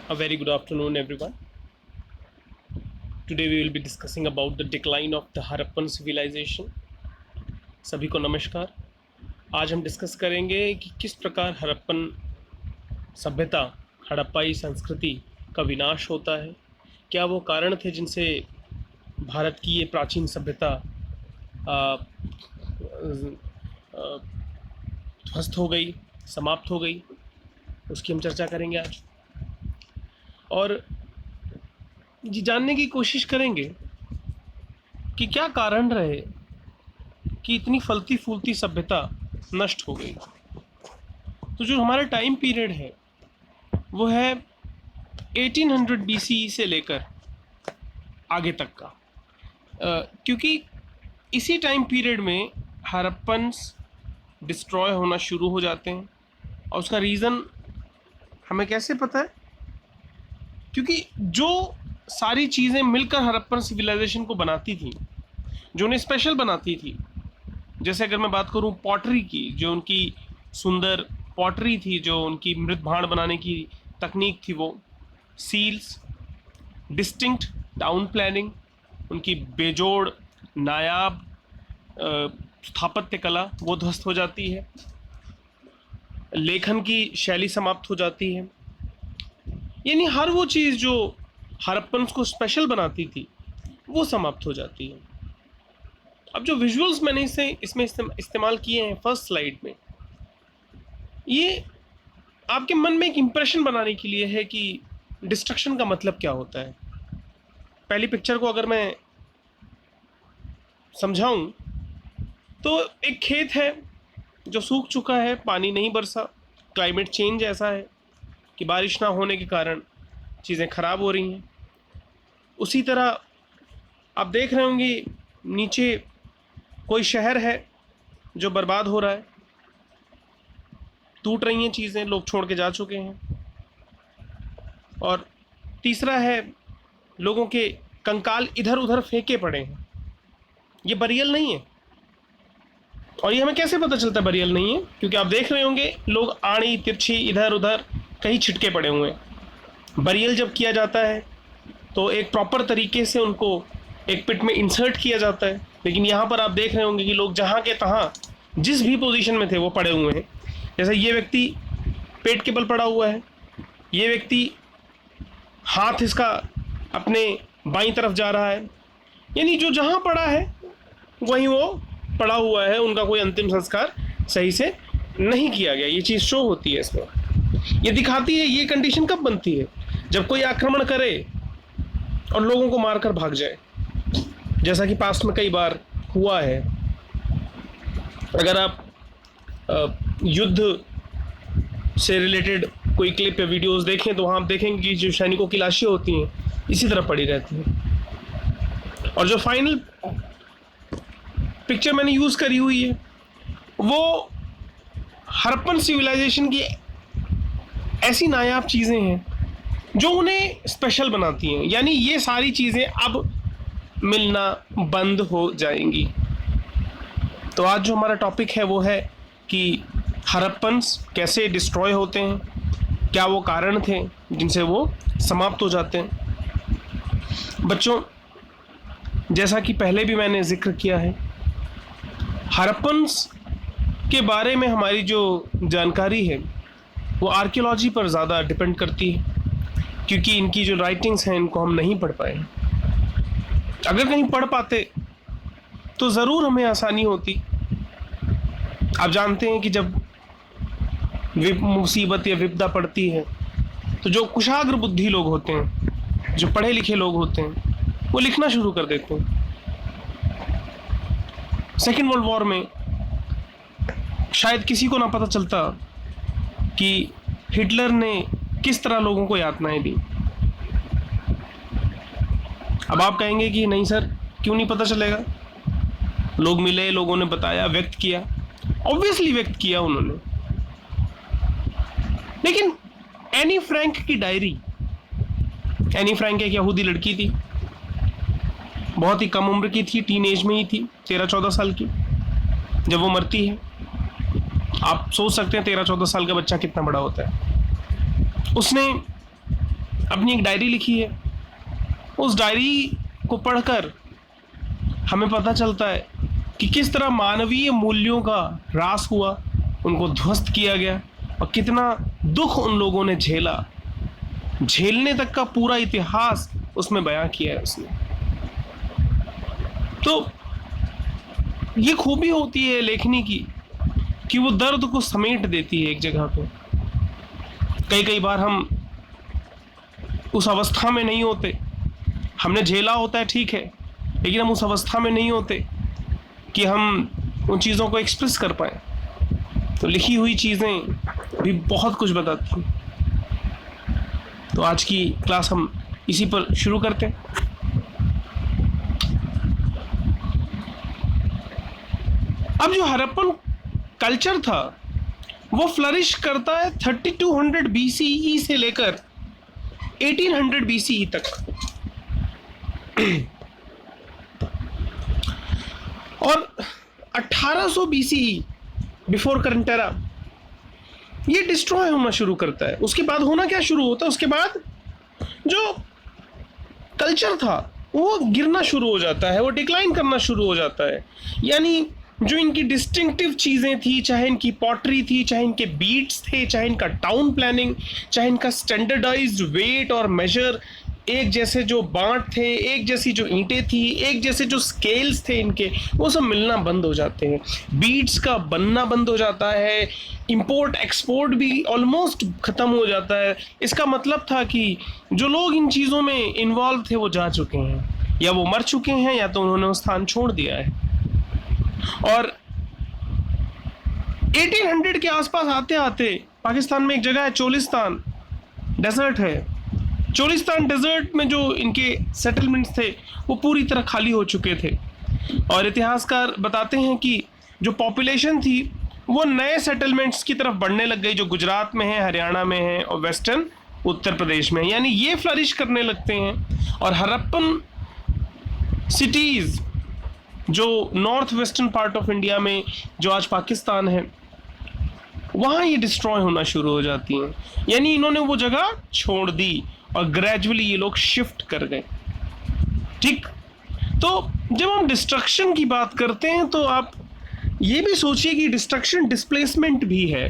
A very good afternoon, everyone. Today we will be discussing about the decline of the Harappan civilization. सभी को नमस्कार। आज हम discuss करेंगे कि किस प्रकार हड़प्पन सभ्यता, हड़प्पाई संस्कृति का विनाश होता है। क्या वो कारण थे जिनसे भारत की ये प्राचीन सभ्यता ध्वस्त हो गई, समाप्त हो गई, उसकी हम चर्चा करेंगे आज। और ये जानने की कोशिश करेंगे कि क्या कारण रहे कि इतनी फलती फूलती सभ्यता नष्ट हो गई। तो जो हमारा टाइम पीरियड है वो है 1800 BCE से लेकर आगे तक का, क्योंकि इसी टाइम पीरियड में हड़प्पन्स डिस्ट्रॉय होना शुरू हो जाते हैं। और उसका रीज़न हमें कैसे पता है? क्योंकि जो सारी चीज़ें मिलकर हड़प्पन सिविलाइजेशन को बनाती थी, जो उन्हें स्पेशल बनाती थी, जैसे अगर मैं बात करूं पॉटरी की, जो उनकी सुंदर पॉटरी थी, जो उनकी मृत भांड बनाने की तकनीक थी, वो सील्स, डिस्टिंक्ट टाउन प्लानिंग, उनकी बेजोड़ नायाब स्थापत्य कला वो ध्वस्त हो जाती है। लेखन की शैली समाप्त हो जाती है। यानी हर वो चीज़ जो हड़प्पन्स को स्पेशल बनाती थी वो समाप्त हो जाती है। अब जो विजुअल्स मैंने इसमें इस्तेमाल किए हैं फर्स्ट स्लाइड में, ये आपके मन में एक इम्प्रेशन बनाने के लिए है कि डिस्ट्रक्शन का मतलब क्या होता है। पहली पिक्चर को अगर मैं समझाऊं तो एक खेत है जो सूख चुका है, पानी नहीं बरसा, क्लाइमेट चेंज ऐसा है कि बारिश ना होने के कारण चीज़ें ख़राब हो रही हैं। उसी तरह आप देख रहे होंगे नीचे कोई शहर है जो बर्बाद हो रहा है, टूट रही हैं चीज़ें, लोग छोड़ के जा चुके हैं। और तीसरा है लोगों के कंकाल इधर उधर फेंके पड़े हैं। ये बरियल नहीं है। और ये हमें कैसे पता चलता है बरियल नहीं है? क्योंकि आप देख रहे होंगे लोग आड़ी तिरछी इधर उधर कहीं छिटके पड़े हुए हैं। बरियल जब किया जाता है तो एक प्रॉपर तरीके से उनको एक पिट में इंसर्ट किया जाता है, लेकिन यहाँ पर आप देख रहे होंगे कि लोग जहाँ के तहाँ जिस भी पोजीशन में थे वो पड़े हुए हैं। जैसे ये व्यक्ति पेट के बल पड़ा हुआ है, ये व्यक्ति हाथ इसका अपने बाईं तरफ जा रहा है, यानी जो जहाँ पड़ा है वहीं वो पड़ा हुआ है। उनका कोई अंतिम संस्कार सही से नहीं किया गया। ये चीज़ शो होती है इसमें। ये दिखाती है ये कंडीशन कब बनती है, जब कोई आक्रमण करे और लोगों को मारकर भाग जाए, जैसा कि पास्ट में कई बार हुआ है। अगर आप युद्ध से रिलेटेड कोई क्लिप या वीडियोस देखें तो वहाँ आप देखेंगे कि जो सैनिकों की लाशें होती हैं इसी तरह पड़ी रहती हैं। और जो फाइनल पिक्चर मैंने यूज़ करी हुई है वो हड़प्पन सिविलाइजेशन की ऐसी नायाब चीज़ें हैं जो उन्हें स्पेशल बनाती हैं। यानी ये सारी चीज़ें अब मिलना बंद हो जाएंगी। तो आज जो हमारा टॉपिक है वो है कि हड़प्पन्स कैसे डिस्ट्रॉय होते हैं, क्या वो कारण थे जिनसे वो समाप्त हो जाते हैं। बच्चों, जैसा कि पहले भी मैंने जिक्र किया है, हड़प्पन्स के बारे में हमारी जो जानकारी है वो आर्कियोलॉजी पर ज़्यादा डिपेंड करती है, क्योंकि इनकी जो राइटिंग्स हैं इनको हम नहीं पढ़ पाए। अगर कहीं पढ़ पाते तो ज़रूर हमें आसानी होती। आप जानते हैं कि जब मुसीबत या विपदा पड़ती है तो जो कुशाग्र बुद्धि लोग होते हैं, जो पढ़े लिखे लोग होते हैं, वो लिखना शुरू कर देते हैं। सेकेंड वर्ल्ड वॉर में शायद किसी को ना पता चलता कि हिटलर ने किस तरह लोगों को यातनाएं दी। अब आप कहेंगे कि नहीं सर, क्यों नहीं पता चलेगा? लोग मिले, लोगों ने बताया, व्यक्त किया, ऑब्वियसली व्यक्त किया उन्होंने। लेकिन एनी फ्रैंक की डायरी, एनी फ्रैंक एक यहूदी लड़की थी, बहुत ही कम उम्र की थी, टीन एज में ही थी, 13-14 साल की, जब वो मरती है। आप सोच सकते हैं 13-14 साल का बच्चा कितना बड़ा होता है। उसने अपनी एक डायरी लिखी है। उस डायरी को पढ़कर हमें पता चलता है कि किस तरह मानवीय मूल्यों का ह्रास हुआ, उनको ध्वस्त किया गया, और कितना दुख उन लोगों ने झेला। झेलने तक का पूरा इतिहास उसमें बयां किया है उसने। तो ये खूबी होती है लेखनी की कि वो दर्द को समेट देती है एक जगह पे। कई बार हम उस अवस्था में नहीं होते, हमने झेला होता है ठीक है, लेकिन हम उस अवस्था में नहीं होते कि हम उन चीज़ों को एक्सप्रेस कर पाए। तो लिखी हुई चीज़ें भी बहुत कुछ बताती हैं। तो आज की क्लास हम इसी पर शुरू करते हैं। अब जो हड़प्पन कल्चर था वो फ्लरिश करता है 3200 BCE से लेकर 1800 BCE तक। और 1800 BCE बिफोर करंट एरा ये डिस्ट्रॉय होना शुरू करता है। उसके बाद होना क्या शुरू होता है, उसके बाद जो कल्चर था वो गिरना शुरू हो जाता है, वो डिक्लाइन करना शुरू हो जाता है। यानी जो इनकी डिस्टिंक्टिव चीज़ें थी, चाहे इनकी पॉटरी थी, चाहे इनके बीट्स थे, चाहे इनका टाउन प्लानिंग, चाहे इनका स्टैंडर्डाइज्ड वेट और मेजर, एक जैसे जो बांट थे, एक जैसी जो ईंटें थी, एक जैसे जो स्केल्स थे इनके, वो सब मिलना बंद हो जाते हैं। बीट्स का बनना बंद हो जाता है। इंपोर्ट एक्सपोर्ट भी ऑलमोस्ट ख़त्म हो जाता है। इसका मतलब था कि जो लोग इन चीज़ों में इन्वॉल्व थे वो जा चुके हैं, या वो मर चुके हैं, या तो उन्होंने वो स्थान छोड़ दिया है। और 1800 के आसपास आते आते पाकिस्तान में एक जगह है चोलिस्तान, डेजर्ट है। चोलिस्तान डेजर्ट में जो इनके सेटलमेंट्स थे वो पूरी तरह खाली हो चुके थे। और इतिहासकार बताते हैं कि जो पॉपुलेशन थी वो नए सेटलमेंट्स की तरफ बढ़ने लग गई, जो गुजरात में है, हरियाणा में है और वेस्टर्न उत्तर प्रदेश में है। यानी ये फ्लरिश करने लगते हैं। और हड़प्पन सिटीज़ जो north western part of India में, जो आज पाकिस्तान है, वहाँ ये डिस्ट्रॉय होना शुरू हो जाती हैं। यानी इन्होंने वो जगह छोड़ दी और ग्रेजुअली ये लोग शिफ्ट कर गए। ठीक, तो जब हम डिस्ट्रक्शन की बात करते हैं तो आप ये भी सोचिए कि डिस्ट्रक्शन डिस्प्लेसमेंट भी है,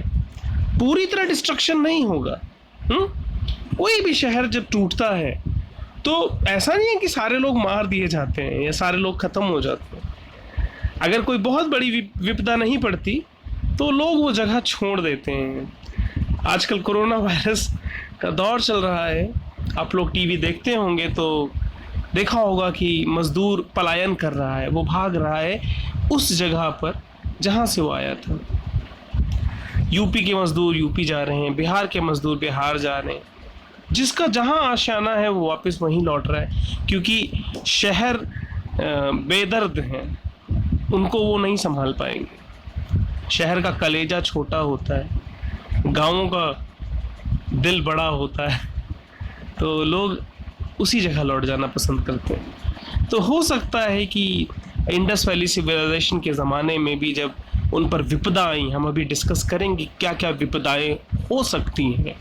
पूरी तरह डिस्ट्रक्शन नहीं होगा। कोई भी शहर जब टूटता है तो ऐसा नहीं है कि सारे लोग मार दिए जाते हैं या सारे लोग खत्म हो जाते हैं। अगर कोई बहुत बड़ी विपदा नहीं पड़ती तो लोग वो जगह छोड़ देते हैं। आजकल कोरोना वायरस का दौर चल रहा है, आप लोग टीवी देखते होंगे तो देखा होगा कि मजदूर पलायन कर रहा है, वो भाग रहा है उस जगह पर जहाँ से वो आया था। यूपी के मजदूर यूपी जा रहे हैं, बिहार के मजदूर बिहार जा रहे हैं। जिसका जहाँ आशियाना है वो वापस वहीं लौट रहा है, क्योंकि शहर बेदर्द हैं, उनको वो नहीं संभाल पाएंगे। शहर का कलेजा छोटा होता है, गाँवों का दिल बड़ा होता है, तो लोग उसी जगह लौट जाना पसंद करते हैं। तो हो सकता है कि इंडस वैली सिविलाइजेशन के ज़माने में भी जब उन पर विपदा आई, हम अभी डिस्कस करेंगे क्या क्या विपदाएं हो सकती हैं।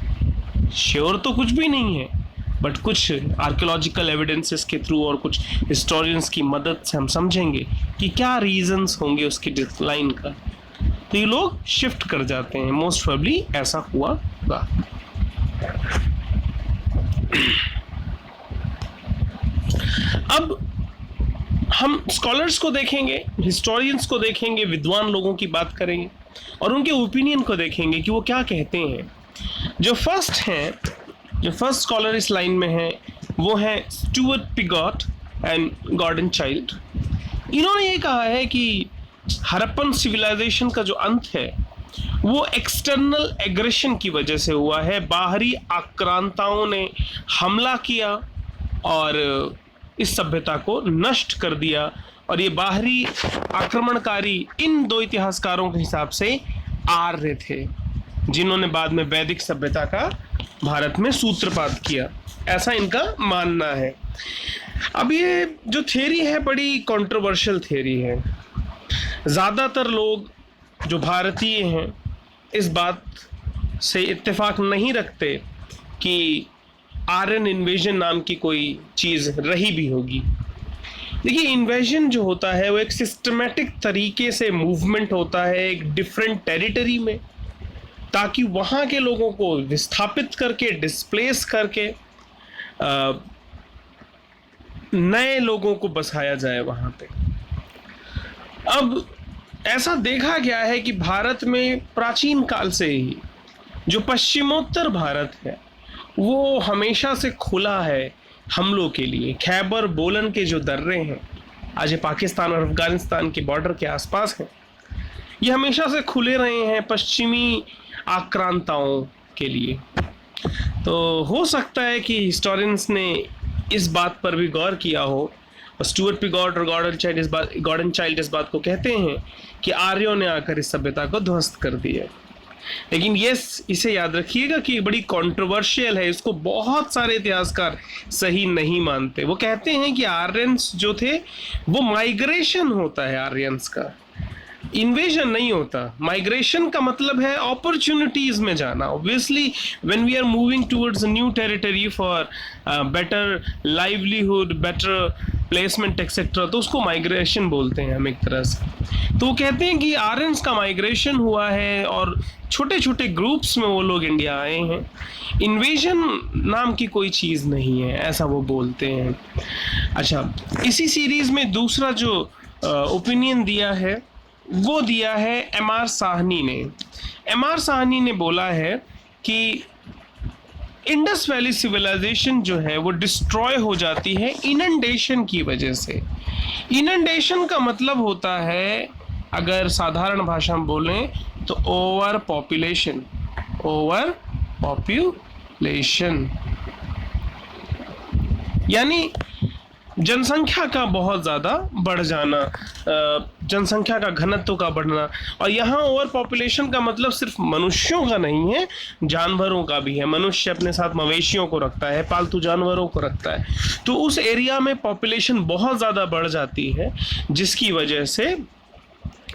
श्योर तो कुछ भी नहीं है, बट कुछ आर्कियोलॉजिकल एविडेंसेस के थ्रू और कुछ हिस्टोरियंस की मदद से हम समझेंगे कि क्या रीजंस होंगे उसकी डिक्लाइन का। तो ये लोग शिफ्ट कर जाते हैं, मोस्ट प्रोबेबली ऐसा हुआ होगा। अब हम स्कॉलर्स को देखेंगे, हिस्टोरियंस को देखेंगे, विद्वान लोगों की बात करेंगे और उनके ओपिनियन को देखेंगे कि वो क्या कहते हैं। जो फर्स्ट स्कॉलर इस लाइन में है वो है Stuart Piggott and Gordon Childe. इन्होंने ये कहा है कि हड़प्पन सिविलाइजेशन का जो अंत है वो एक्सटर्नल एग्रेशन की वजह से हुआ है। बाहरी आक्रांताओं ने हमला किया और इस सभ्यता को नष्ट कर दिया। और ये बाहरी आक्रमणकारी इन दो इतिहासकारों के हिसाब से आर्य थे, जिन्होंने बाद में वैदिक सभ्यता का भारत में सूत्रपात किया, ऐसा इनका मानना है। अब ये जो थ्योरी है बड़ी कंट्रोवर्शियल थ्योरी है। ज़्यादातर लोग जो भारतीय हैं इस बात से इत्तेफाक नहीं रखते कि आर्यन इन्वेजन नाम की कोई चीज़ रही भी होगी। देखिए, इन्वेजन जो होता है वो एक सिस्टमेटिक तरीके से मूवमेंट होता है एक डिफरेंट टेरिटरी में, ताकि वहाँ के लोगों को विस्थापित करके, डिस्प्लेस करके नए लोगों को बसाया जाए वहाँ पे। अब ऐसा देखा गया है कि भारत में प्राचीन काल से ही जो पश्चिमोत्तर भारत है वो हमेशा से खुला है हमलों के लिए। खैबर बोलन के जो दर्रे हैं, आज ये पाकिस्तान और अफगानिस्तान के बॉर्डर के आसपास हैं, ये हमेशा से खुले रहे हैं पश्चिमी आक्रांताओं के लिए। तो हो सकता है कि हिस्टोरियंस ने इस बात पर भी गौर किया हो, और स्टुअर्ट पिगॉट और गॉर्डन चाइल्ड इस बात को कहते हैं कि आर्यों ने आकर इस सभ्यता को ध्वस्त कर दिया। लेकिन इसे याद रखिएगा कि बड़ी कंट्रोवर्शियल है, इसको बहुत सारे इतिहासकार सही नहीं मानते। वो कहते हैं कि आर्यंस जो थे वो माइग्रेशन होता है, आर्यंस का इन्वेजन नहीं होता। माइग्रेशन का मतलब है अपॉर्चुनिटीज में जाना। Obviously when we are moving towards new territory for better livelihood, better placement etcetera, तो उसको माइग्रेशन बोलते हैं हम एक तरह से। तो वो कहते हैं कि आर्यंस का माइग्रेशन हुआ है और छोटे छोटे ग्रुप्स में वो लोग इंडिया आए हैं। इन्वेजन नाम की कोई चीज़ नहीं है, ऐसा वो बोलते हैं। अच्छा, इसी सीरीज में दूसरा जो ओपिनियन दिया है वो दिया है एम.आर. साहनी ने। एम.आर. साहनी ने बोला है कि इंडस वैली सिविलाइजेशन जो है वो डिस्ट्रॉय हो जाती है इनंडेशन की वजह से। इनंडेशन का मतलब होता है, अगर साधारण भाषा में बोलें तो ओवर पॉपुलेशन। यानी जनसंख्या का बहुत ज़्यादा बढ़ जाना, जनसंख्या का घनत्व का बढ़ना। और यहाँ ओवर पॉपुलेशन का मतलब सिर्फ मनुष्यों का नहीं है, जानवरों का भी है। मनुष्य अपने साथ मवेशियों को रखता है, पालतू जानवरों को रखता है, तो उस एरिया में पॉपुलेशन बहुत ज़्यादा बढ़ जाती है, जिसकी वजह से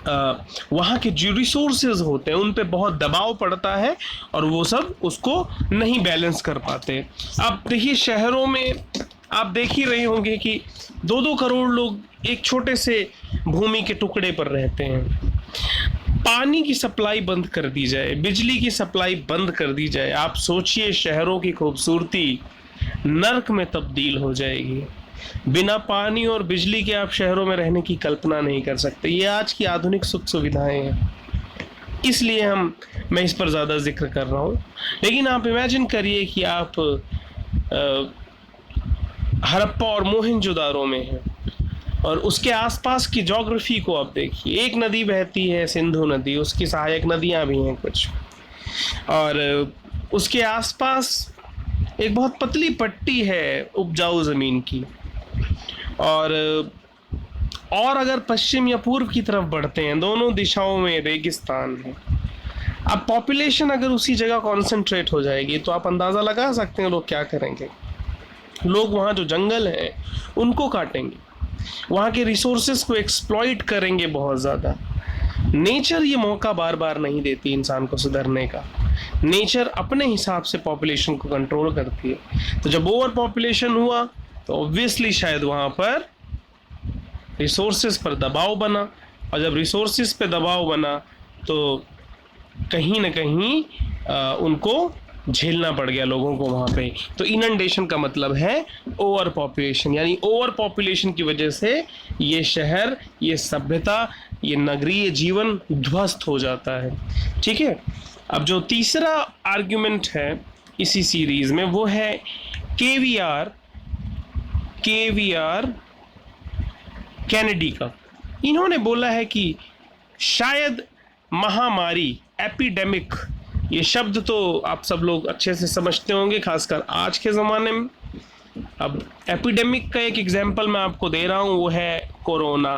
वहाँ के जो रिसोर्सेज होते हैं उन पे बहुत दबाव पड़ता है और वो सब उसको नहीं बैलेंस कर पाते। अब देखिए, शहरों में आप देख ही रहे होंगे कि 2-2 करोड़ लोग एक छोटे से भूमि के टुकड़े पर रहते हैं। पानी की सप्लाई बंद कर दी जाए, बिजली की सप्लाई बंद कर दी जाए, आप सोचिए शहरों की खूबसूरती नर्क में तब्दील हो जाएगी। बिना पानी और बिजली के आप शहरों में रहने की कल्पना नहीं कर सकते। ये आज की आधुनिक सुख सुविधाएं हैं, इसलिए मैं इस पर ज़्यादा जिक्र कर रहा हूँ। लेकिन आप इमेजिन करिए कि आप हड़प्पा और मोहनजोदारो में हैं और उसके आसपास की ज्योग्राफी को आप देखिए। एक नदी बहती है, सिंधु नदी, उसकी सहायक नदियाँ भी हैं कुछ, और उसके आसपास एक बहुत पतली पट्टी है उपजाऊ ज़मीन की। और अगर पश्चिम या पूर्व की तरफ बढ़ते हैं, दोनों दिशाओं में रेगिस्तान है। अब पॉपुलेशन अगर उसी जगह कॉन्सेंट्रेट हो जाएगी तो आप अंदाज़ा लगा सकते हैं लोग क्या करेंगे। लोग वहाँ जो जंगल हैं उनको काटेंगे, वहाँ के रिसोर्सेज को एक्सप्लॉइट करेंगे बहुत ज़्यादा। नेचर ये मौका बार बार नहीं देती इंसान को सुधरने का। नेचर अपने हिसाब से पॉपुलेशन को कंट्रोल करती है। तो जब ओवर पॉपुलेशन हुआ तो ऑब्वियसली शायद वहाँ पर रिसोर्सेज पर दबाव बना, और जब रिसोर्सेज पे दबाव बना तो कहीं ना कहीं उनको झेलना पड़ गया लोगों को वहाँ पे। तो इनंडेशन का मतलब है ओवर पॉपुलेशन, यानी ओवर पॉपुलेशन की वजह से ये शहर, ये सभ्यता, ये नगरीय जीवन ध्वस्त हो जाता है। ठीक है, अब जो तीसरा आर्ग्यूमेंट है इसी सीरीज में वो है केवीआर कैनेडी का। इन्होंने बोला है कि शायद महामारी, एपिडेमिक, ये शब्द तो आप सब लोग अच्छे से समझते होंगे, खासकर आज के ज़माने में। अब एपिडेमिक का एक एग्जाम्पल मैं आपको दे रहा हूँ, वो है कोरोना।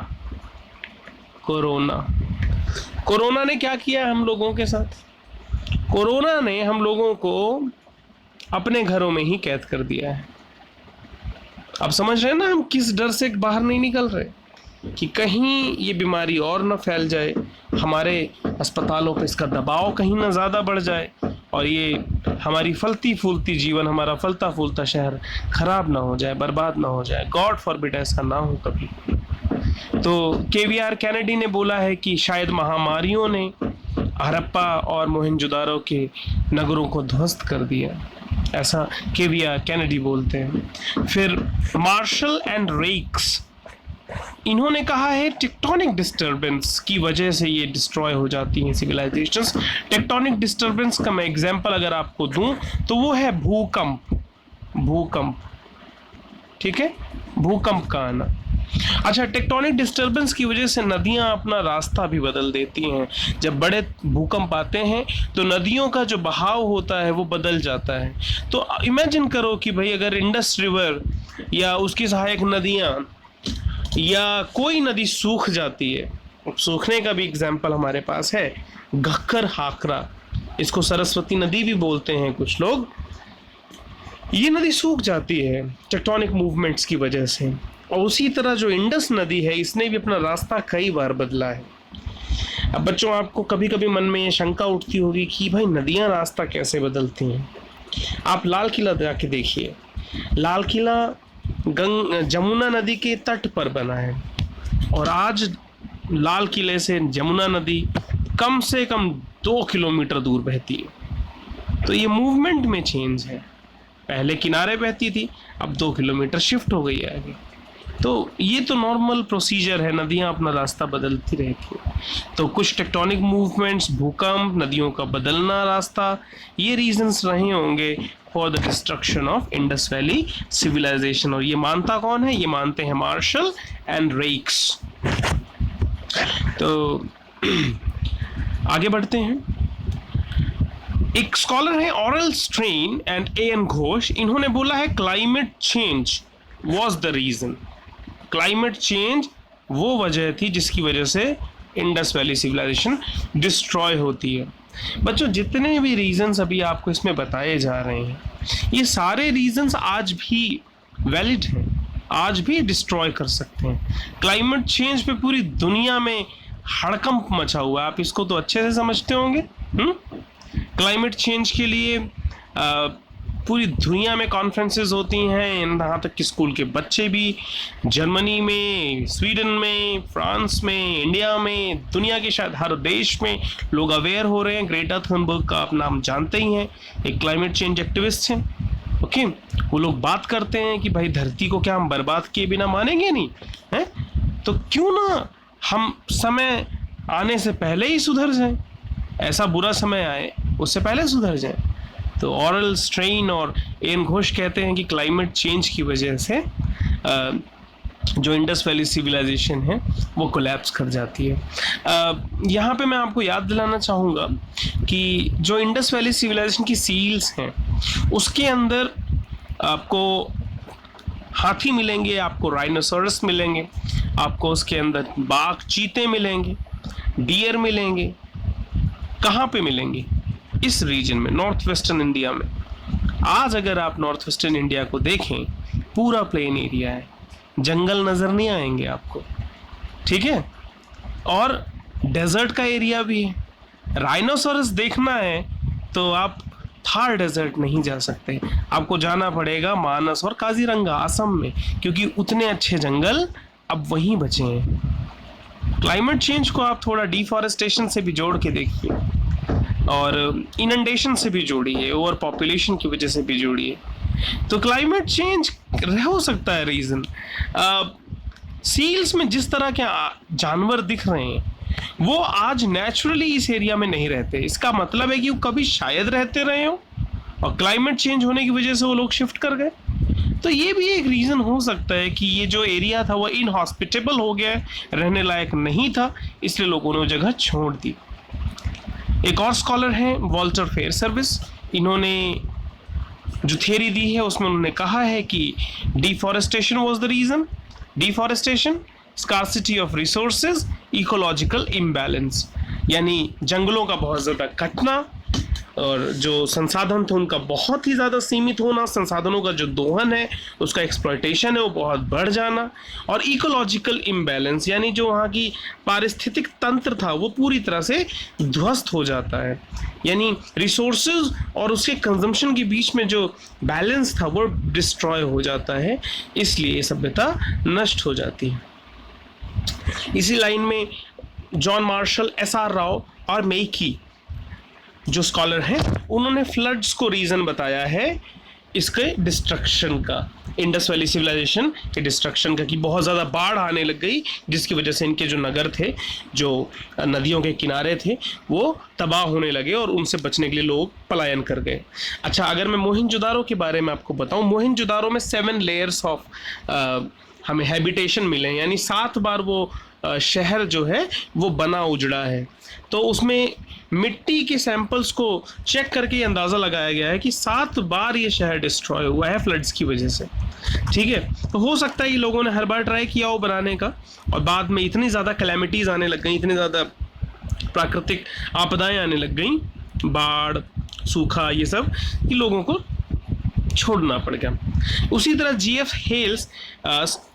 कोरोना ने क्या किया हम लोगों के साथ? कोरोना ने हम लोगों को अपने घरों में ही कैद कर दिया है। आप समझ रहे हैं ना, हम किस डर से बाहर नहीं निकल रहे कि कहीं ये बीमारी और न फैल जाए, हमारे अस्पतालों पे इसका दबाव कहीं ना ज़्यादा बढ़ जाए और ये हमारी फलती फूलती जीवन, हमारा फलता फूलता शहर खराब ना हो जाए, बर्बाद ना हो जाए। गॉड फॉरबिड ऐसा ना हो कभी। तो केवीआर कैनेडी ने बोला है कि शायद महामारियों ने हड़प्पा और मोहनजोदारो के नगरों को ध्वस्त कर दिया, ऐसा केवीआर कैनेडी बोलते हैं। फिर मार्शल एंड रेक्स, इन्होंने कहा है टेक्टोनिक डिस्टरबेंस की वजह से ये डिस्ट्रॉय हो जाती हैं सिविलाइजेशंस। टेक्टोनिक डिस्टरबेंस का मैं एग्जांपल अगर आपको दूं तो वो है भूकंप, ठीक है, भूकंप का आना। अच्छा, टेक्टोनिक डिस्टरबेंस की वजह से नदियां अपना रास्ता भी बदल देती हैं। जब बड़े भूकंप आते हैं तो नदियों का जो बहाव होता है वो बदल जाता है। तो इमेजिन करो कि भाई अगर इंडस रिवर या उसकी सहायक नदियां या कोई नदी सूख जाती है, सूखने का भी एग्जाम्पल हमारे पास है, घक्कर हाकरा, इसको सरस्वती नदी भी बोलते हैं कुछ लोग। ये नदी सूख जाती है टेक्टोनिक मूवमेंट्स की वजह से। और उसी तरह जो इंडस नदी है, इसने भी अपना रास्ता कई बार बदला है। अब बच्चों, आपको कभी कभी मन में ये शंका उठती होगी कि भाई नदियां रास्ता कैसे बदलती हैं। आप लाल किला जाके देखिए, लाल किला जमुना नदी के तट पर बना है और आज लाल किले से जमुना नदी कम से कम 2 किलोमीटर दूर बहती है। तो ये मूवमेंट में चेंज है, पहले किनारे बहती थी, अब 2 किलोमीटर शिफ्ट हो गई है आगे। तो ये तो नॉर्मल प्रोसीजर है, नदियां अपना रास्ता बदलती रहती हैं। तो कुछ टेक्टोनिक मूवमेंट्स, भूकंप, नदियों का बदलना रास्ता, ये रीजंस रहे होंगे for the destruction of Indus valley civilisation. और ये मानता कौन है? ये मानते हैं मार्शल एंड रेक्स। तो आगे बढ़ते हैं। एक स्कॉलर है Aurel Stein and N Ghosh, इन्होंने बोला है climate change was the reason. Climate change वो वजह थी जिसकी वजह से इंडस वैली सिविलाइजेशन डिस्ट्रॉय होती है। बच्चों, जितने भी रीजंस अभी आपको इसमें बताए जा रहे हैं, ये सारे रीजंस आज भी वैलिड हैं, आज भी डिस्ट्रॉय कर सकते हैं। क्लाइमेट चेंज पे पूरी दुनिया में हड़कंप मचा हुआ है, आप इसको तो अच्छे से समझते होंगे। क्लाइमेट चेंज के लिए पूरी दुनिया में कॉन्फ्रेंसेस होती हैं, यहाँ तक कि स्कूल के बच्चे भी जर्मनी में, स्वीडन में, फ्रांस में, इंडिया में, दुनिया के शायद हर देश में लोग अवेयर हो रहे हैं। ग्रेटा थुनबर्ग का आप नाम जानते ही हैं, एक क्लाइमेट चेंज एक्टिविस्ट हैं। ओके, वो लोग बात करते हैं कि भाई धरती को क्या हम बर्बाद किए बिना मानेंगे नहीं हैं? तो क्यों ना हम समय आने से पहले ही सुधर जाएं, ऐसा बुरा समय आए उससे पहले सुधर जाएं। तो ऑरल स्ट्रेन और एन घोष कहते हैं कि क्लाइमेट चेंज की वजह से जो इंडस वैली सिविलाइजेशन है वो कोलैप्स कर जाती है। यहाँ पे मैं आपको याद दिलाना चाहूँगा कि जो इंडस वैली सिविलाइजेशन की सील्स हैं उसके अंदर आपको हाथी मिलेंगे, आपको राइनोसोरस मिलेंगे, आपको उसके अंदर बाघ, चीते मिलेंगे, डियर मिलेंगे। कहाँ पे मिलेंगे? इस रीजन में, नॉर्थ वेस्टर्न इंडिया में। आज अगर आप नॉर्थ वेस्टर्न इंडिया को देखें, पूरा प्लेन एरिया है, जंगल नजर नहीं आएंगे आपको, ठीक है, और डेजर्ट का एरिया भी है। राइनोसोरस देखना है तो आप थार डेजर्ट नहीं जा सकते, आपको जाना पड़ेगा मानस और काजीरंगा असम में, क्योंकि उतने अच्छे जंगल अब वहीं बचे हैं। क्लाइमेट चेंज को आप थोड़ा डिफॉरेस्टेशन से भी जोड़ के देखिए और इनंडेशन से भी जोड़िए, ओवर पॉपुलेशन की वजह से भी जोड़िए, तो क्लाइमेट चेंज हो सकता है रीजन। सील्स में जिस तरह के जानवर दिख रहे हैं वो आज नेचुरली इस एरिया में नहीं रहते, इसका मतलब है कि वो कभी शायद रहते रहे हो और क्लाइमेट चेंज होने की वजह से वो लोग शिफ्ट कर गए। तो ये भी एक रीजन हो सकता है कि ये जो एरिया था वो इनहॉस्पिटेबल हो गया, रहने लायक नहीं था, इसलिए लोगों ने वो जगह छोड़ दी। एक और स्कॉलर हैं वॉल्टर फेयरसर्विस, इन्होंने जो थियरी दी है उसमें उन्होंने कहा है कि deforestation was the reason. Deforestation, scarcity of resources, ecological imbalance, यानी जंगलों का बहुत ज़्यादा कटना और जो संसाधन थे उनका बहुत ही ज़्यादा सीमित होना, संसाधनों का जो दोहन है उसका एक्सप्लॉयटेशन है वो बहुत बढ़ जाना, और इकोलॉजिकल इम्बैलेंस यानी जो वहाँ की पारिस्थितिक तंत्र था वो पूरी तरह से ध्वस्त हो जाता है, यानी रिसोर्सेज और उसके कंजम्पशन के बीच में जो बैलेंस था वो डिस्ट्रॉय हो जाता है, इसलिए सभ्यता नष्ट हो जाती है। इसी लाइन में जॉन मार्शल, एस.आर. राव और मेकी जो स्कॉलर हैं उन्होंने फ्लड्स को रीज़न बताया है इसके डिस्ट्रक्शन का, इंडस वैली सिविलाइजेशन के डिस्ट्रक्शन का, कि बहुत ज़्यादा बाढ़ आने लग गई जिसकी वजह से इनके जो नगर थे, जो नदियों के किनारे थे, वो तबाह होने लगे और उनसे बचने के लिए लोग पलायन कर गए। अच्छा, अगर मैं मोहनजोदारो के बारे में आपको बताऊं, मोहनजोदारो में 7 लेयर्स ऑफ हमें हैबिटेशन मिले हैं, यानी 7 बार वो शहर जो है वो बना उजड़ा है। तो उसमें मिट्टी के सैंपल्स को चेक करके ये अंदाज़ा लगाया गया है कि 7 बार ये शहर डिस्ट्रॉय हुआ है फ्लड्स की वजह से। ठीक है, तो हो सकता है ये लोगों ने हर बार ट्राई किया हो बनाने का, और बाद में इतनी ज़्यादा कैलेमिटीज़ आने लग गई, इतनी ज़्यादा प्राकृतिक आपदाएं आने लग गई, बाढ़, सूखा, ये सब, कि लोगों को छोड़ना पड़ गया। उसी तरह जी.एफ. हेल्स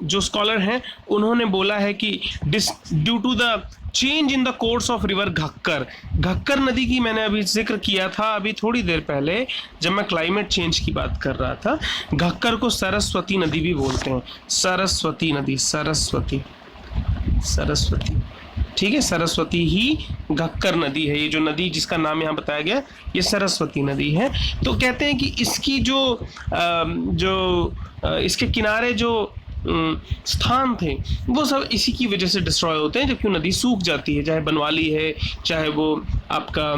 जो स्कॉलर हैं उन्होंने बोला है कि due to the change in the course of river Ghaggar, Ghaggar नदी की मैंने अभी जिक्र किया था अभी थोड़ी देर पहले जब मैं क्लाइमेट चेंज की बात कर रहा था। घक्कर को सरस्वती नदी भी बोलते हैं, सरस्वती नदी, सरस्वती, ठीक है, सरस्वती ही घक्कर नदी है। ये जो नदी जिसका नाम यहाँ बताया गया ये सरस्वती नदी है। तो कहते हैं कि इसकी इसके किनारे जो स्थान थे वो सब इसी की वजह से डिस्ट्रॉय होते हैं, जबकि नदी सूख जाती है, चाहे बनवाली है, चाहे वो आपका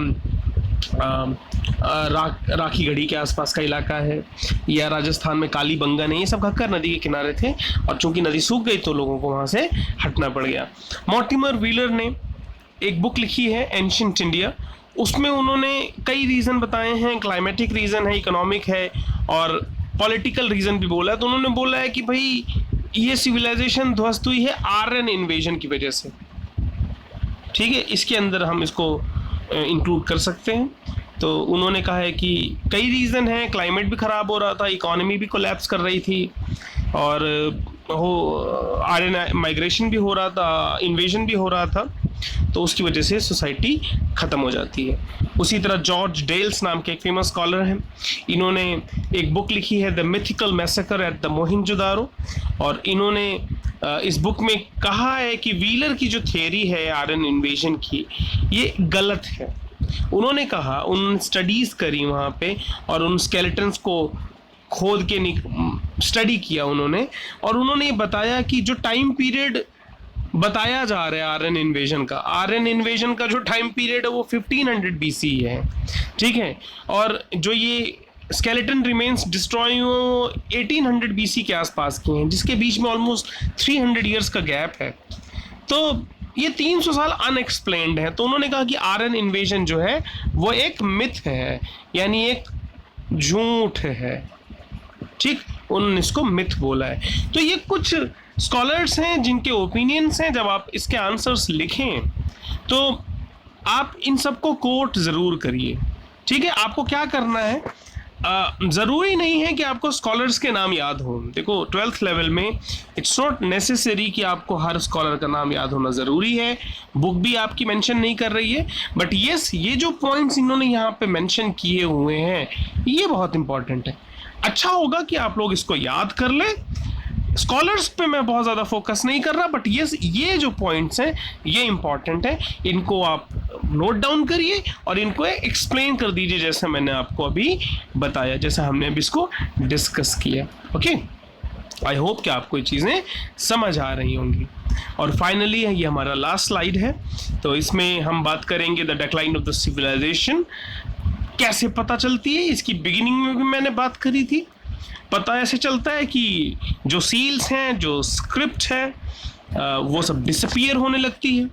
राखी गढ़ी के आसपास का इलाका है, या राजस्थान में काली बंगन है, ये सब घक्कर नदी के किनारे थे, और चूंकि नदी सूख गई तो लोगों को वहाँ से हटना पड़ गया। मॉर्टिमर व्हीलर ने एक बुक लिखी है एंशिएंट इंडिया, उसमें उन्होंने कई रीज़न बताए हैं, क्लाइमेटिक रीज़न है, इकोनॉमिक है और पॉलिटिकल रीज़न भी बोला है। तो उन्होंने बोला है कि भाई ये सिविलाइजेशन ध्वस्त हुई है आर्यन इन्वेजन की वजह से। ठीक है, इसके अंदर हम इसको इंक्लूड कर सकते हैं। तो उन्होंने कहा है कि कई रीज़न हैं, क्लाइमेट भी ख़राब हो रहा था, इकोनॉमी भी कोलैप्स कर रही थी, और आर्यन माइग्रेशन भी हो रहा था, इन्वेजन भी हो रहा था, तो उसकी वजह से सोसाइटी ख़त्म हो जाती है। उसी तरह जॉर्ज डेल्स नाम के एक फेमस स्कॉलर हैं, इन्होंने एक बुक लिखी है the mythical massacre at the Mohenjodaro, और इन्होंने इस बुक में कहा है कि व्हीलर की जो थियरी है आयरन इन्वेजन की ये गलत है। उन्होंने कहा, उन्होंने स्टडीज़ करी वहाँ पे और उन स्केलेटन्स को खोद के स्टडी किया उन्होंने, और उन्होंने ये बताया कि जो टाइम पीरियड बताया जा रहा है आर्यन इन्वेजन का जो टाइम पीरियड है वो 1500 BC है। ठीक है, और जो ये स्केलेटन रिमेन्स डिस्ट्रॉय हुए 1800 BC के आसपास के हैं, जिसके बीच में ऑलमोस्ट 300 ईयर्स का गैप है। तो ये 300 साल अनएक्सप्लेन्ड है। तो उन्होंने कहा कि आर्यन इन्वेजन जो है वो एक मिथ है, यानी एक झूठ है। ठीक, उन्होंने इसको मिथ बोला है। तो ये कुछ स्कॉलर्स हैं जिनके ओपिनियंस हैं। जब आप इसके आंसर्स लिखें तो आप इन सबको कोट ज़रूर करिए। ठीक है, आपको क्या करना है, ज़रूरी नहीं है कि आपको स्कॉलर्स के नाम याद हो। देखो 12th लेवल में इट्स नॉट नेसेसरी कि आपको हर स्कॉलर का नाम याद होना ज़रूरी है। बुक भी आपकी मेंशन नहीं कर रही है, बट येस, ये जो पॉइंट्स इन्होंने यहाँ पे मेंशन किए हुए हैं ये बहुत इंपॉर्टेंट है। अच्छा होगा कि आप लोग इसको याद कर लें। स्कॉलर्स पे मैं बहुत ज़्यादा फोकस नहीं कर रहा, बट ये जो पॉइंट्स हैं ये इंपॉर्टेंट है, इनको आप नोट डाउन करिए और इनको एक्सप्लेन कर दीजिए जैसे मैंने आपको अभी बताया, जैसे हमने अभी इसको डिस्कस किया। ओके, आई होप कि आपको ये चीज़ें समझ आ रही होंगी। और फाइनली ये हमारा लास्ट स्लाइड है, तो इसमें हम बात करेंगे the decline of the civilisation. कैसे पता चलती है, इसकी बिगिनिंग में भी मैंने बात करी थी। पता ऐसे चलता है कि जो सील्स हैं, जो स्क्रिप्ट है, वो सब डिसअपीयर होने लगती है।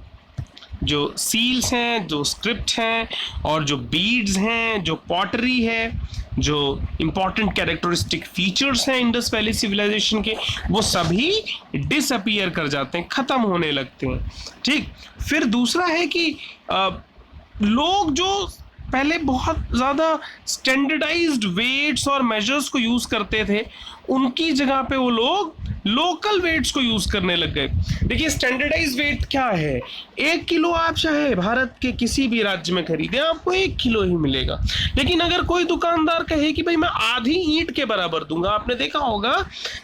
जो सील्स हैं, जो स्क्रिप्ट हैं, और जो बीड्स हैं, जो पॉटरी है, जो इम्पॉर्टेंट कैरेक्टरिस्टिक फीचर्स हैं इंडस वैली सिविलाइजेशन के, वो सभी डिसअपीयर कर जाते हैं, ख़त्म होने लगते हैं। ठीक, फिर दूसरा है कि लोग जो पहले बहुत ज़्यादा स्टैंडर्डाइज्ड वेट्स और मेजर्स को यूज़ करते थे, उनकी जगह पे वो लोग लोकल वेट्स को यूज़ करने लग गए। देखिए स्टैंडर्डाइज वेट क्या है, 1 किलो आप चाहे भारत के किसी भी राज्य में खरीदें आपको 1 किलो ही मिलेगा। लेकिन अगर कोई दुकानदार कहे कि भाई मैं आधी ईंट के बराबर दूंगा, आपने देखा होगा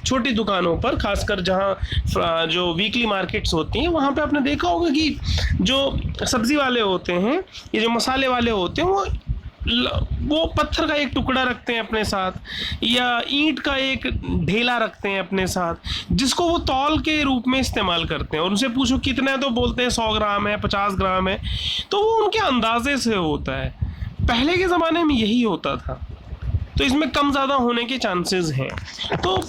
छोटी दुकानों पर, खासकर जहाँ जो वीकली मार्केट्स होती हैं वहाँ पे आपने देखा होगा कि जो सब्जी वाले होते हैं, ये जो मसाले वाले होते हैं, वो पत्थर का एक टुकड़ा रखते हैं अपने साथ या ईंट का एक ढेला रखते हैं अपने साथ, जिसको वो तौल के रूप में इस्तेमाल करते हैं। और उनसे पूछो कितना है तो बोलते हैं 100 ग्राम है, 50 ग्राम है, तो वो उनके अंदाजे से होता है। पहले के ज़माने में यही होता था, तो इसमें कम ज़्यादा होने के चांसेस हैं। तो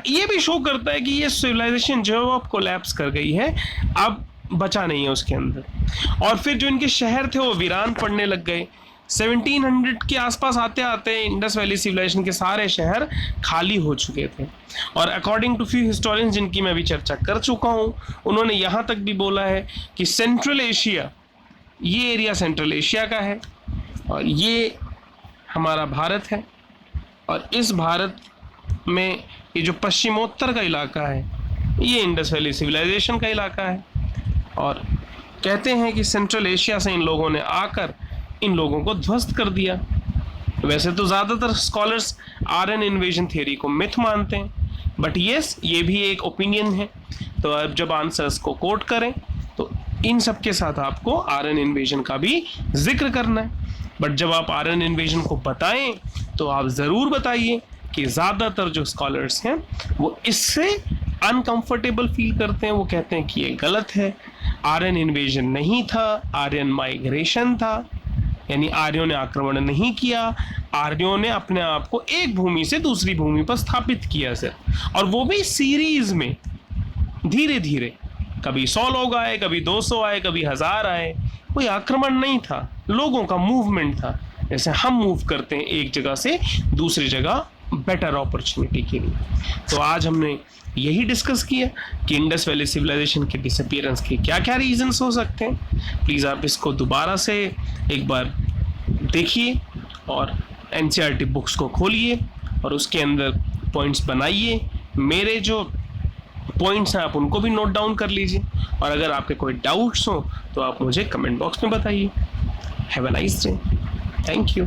ये भी शो करता है कि ये सिविलाइजेशन जो है वो अब कोलैप्स कर गई है, अब बचा नहीं है उसके अंदर। और फिर जो इनके शहर थे वो वीरान पड़ने लग गए। 1700 के आसपास आते आते इंडस वैली सिविलाइजेशन के सारे शहर खाली हो चुके थे। और अकॉर्डिंग टू फ्यू हिस्टोरियंस जिनकी मैं अभी चर्चा कर चुका हूँ, उन्होंने यहाँ तक भी बोला है कि सेंट्रल एशिया, ये एरिया सेंट्रल एशिया का है और ये हमारा भारत है, और इस भारत में ये जो पश्चिमोत्तर का इलाका है ये इंडस वैली सिविलाइजेशन का इलाका है। और कहते हैं कि सेंट्रल एशिया से इन लोगों ने आकर इन लोगों को ध्वस्त कर दिया। वैसे तो ज़्यादातर स्कॉलर्स आर्यन इन्वेजन थ्योरी को मिथ मानते हैं, बट यस ये भी एक ओपिनियन है। तो अब जब आंसर्स को कोट करें तो इन सब के साथ आपको आर्यन इन्वेजन का भी जिक्र करना है। बट जब आप आर्यन इन्वेजन को बताएं तो आप ज़रूर बताइए कि ज़्यादातर जो स्कॉलर्स हैं वो इससे अनकंफर्टेबल फील करते हैं। वो कहते हैं कि ये गलत है, आर्यन इन्वेजन नहीं था, आर्यन माइग्रेशन था, यानी आर्यों ने आक्रमण नहीं किया, आर्यों ने अपने आप को एक भूमि से दूसरी भूमि पर स्थापित किया सर, और वो भी सीरीज में धीरे धीरे। कभी 100 लोग आए, कभी 200 आए, कभी 1000 आए। कोई आक्रमण नहीं था, लोगों का मूवमेंट था, जैसे हम मूव करते हैं एक जगह से दूसरी जगह बेटर अपॉर्चुनिटी के लिए। तो आज हमने यही डिस्कस किया कि इंडस वैली सिविलाइजेशन के डिसअपीयरेंस के क्या क्या रीजंस हो सकते हैं। प्लीज़ आप इसको दोबारा से एक बार देखिए और एनसीईआरटी बुक्स को खोलिए और उसके अंदर पॉइंट्स बनाइए। मेरे जो पॉइंट्स हैं आप उनको भी नोट डाउन कर लीजिए, और अगर आपके कोई डाउट्स हो तो आप मुझे कमेंट बॉक्स में बताइए। Have a nice day. Thank you.